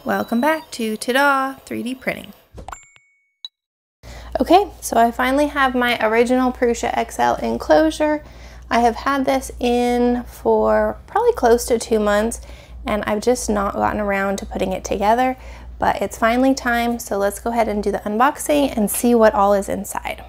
Welcome back to Ta-da 3D printing. Okay, so I finally have my original Prusa XL enclosure. I have had this in for probably close to 2 months, and I've just not gotten around to putting it together, but it's finally time, so let's go ahead and do the unboxing and see what all is inside.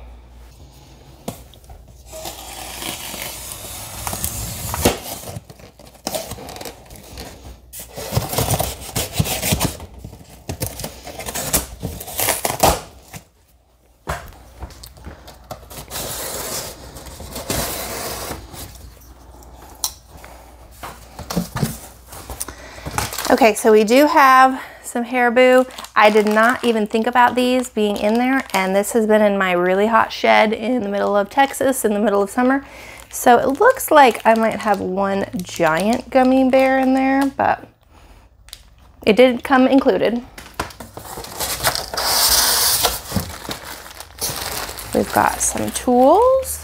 Okay, so we do have some Haribo. I did not even think about these being in there, and this has been in my really hot shed in the middle of Texas in the middle of summer. So it looks like I might have one giant gummy bear in there, but it did come included. We've got some tools.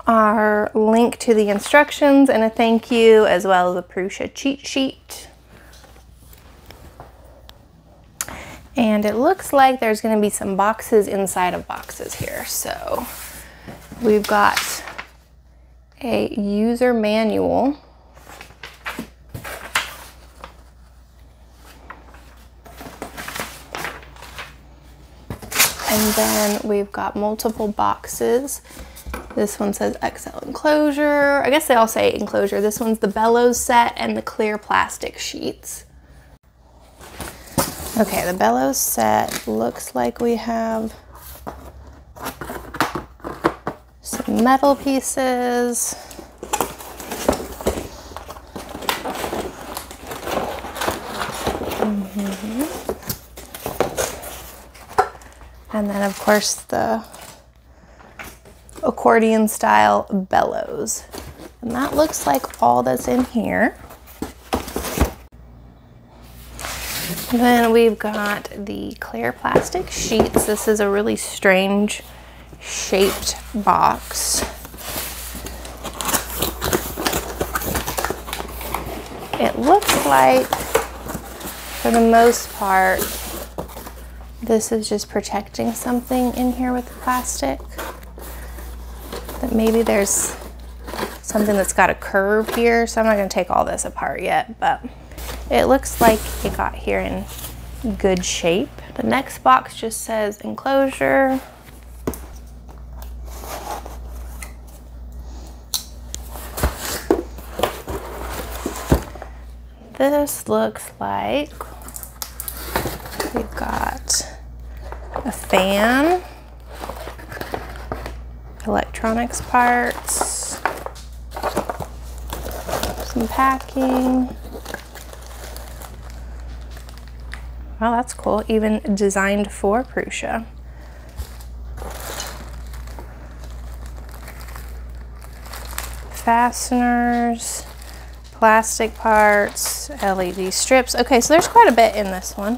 Our link to the instructions and a thank you, as well as a Prusa cheat sheet. And it looks like there's going to be some boxes inside of boxes here. So we've got a user manual. And then we've got multiple boxes. This one says XL Enclosure. I guess they all say Enclosure. This one's the bellows set and the clear plastic sheets. Okay, the bellows set looks like we have some metal pieces. And then of course the accordion style bellows. And that looks like all that's in here. Then we've got the clear plastic sheets. This is a really strange shaped box. It looks like, for the most part, this is just protecting something in here with the plastic. That maybe there's something that's got a curve here, so I'm not going to take all this apart yet, but it looks like it got here in good shape. The next box just says Enclosure. This looks like we've got a fan, electronics parts, some packing. Well, that's cool, even designed for Prusa. Fasteners, plastic parts, LED strips. Okay, so there's quite a bit in this one.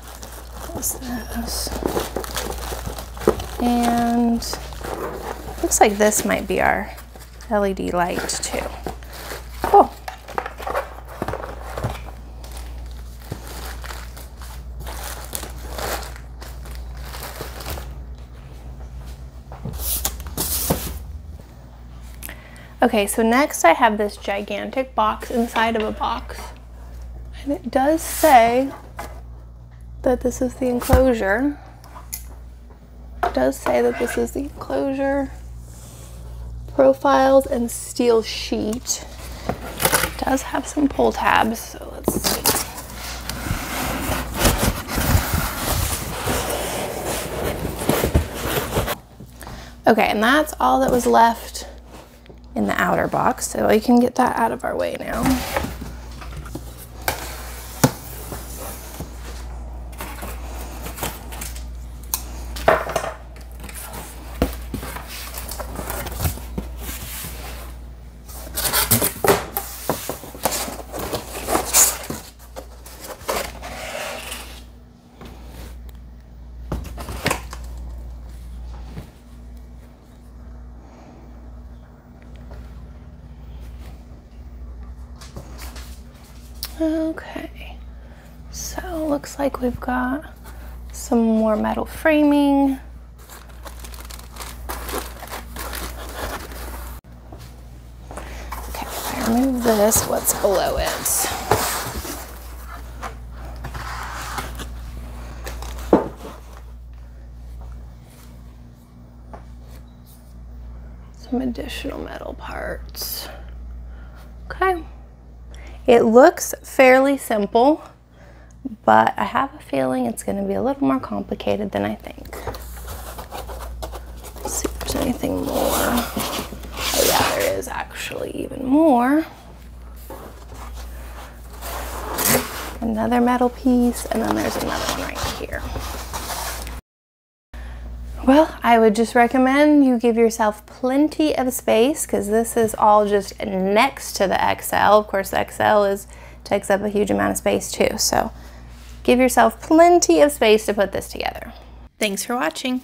What's this? And looks like this might be our LED light too. Cool. Okay, so next I have this gigantic box inside of a box. And it does say that this is the enclosure. It does say that this is the enclosure. Profiles and steel sheet. It does have some pull tabs, so let's see. Okay, and that's all that was left in the outer box, so we can get that out of our way now. Okay, so looks like we've got some more metal framing. Okay, if I remove this, what's below it? Some additional metal parts. Okay. It looks fairly simple, but I have a feeling it's going to be a little more complicated than I think. Let's see if there's anything more. Oh yeah, there is actually even more. Another metal piece, and then there's another one right here. Well, I would just recommend you give yourself plenty of space, because this is all just next to the XL. Of course, the XL takes up a huge amount of space too. So give yourself plenty of space to put this together. Thanks for watching.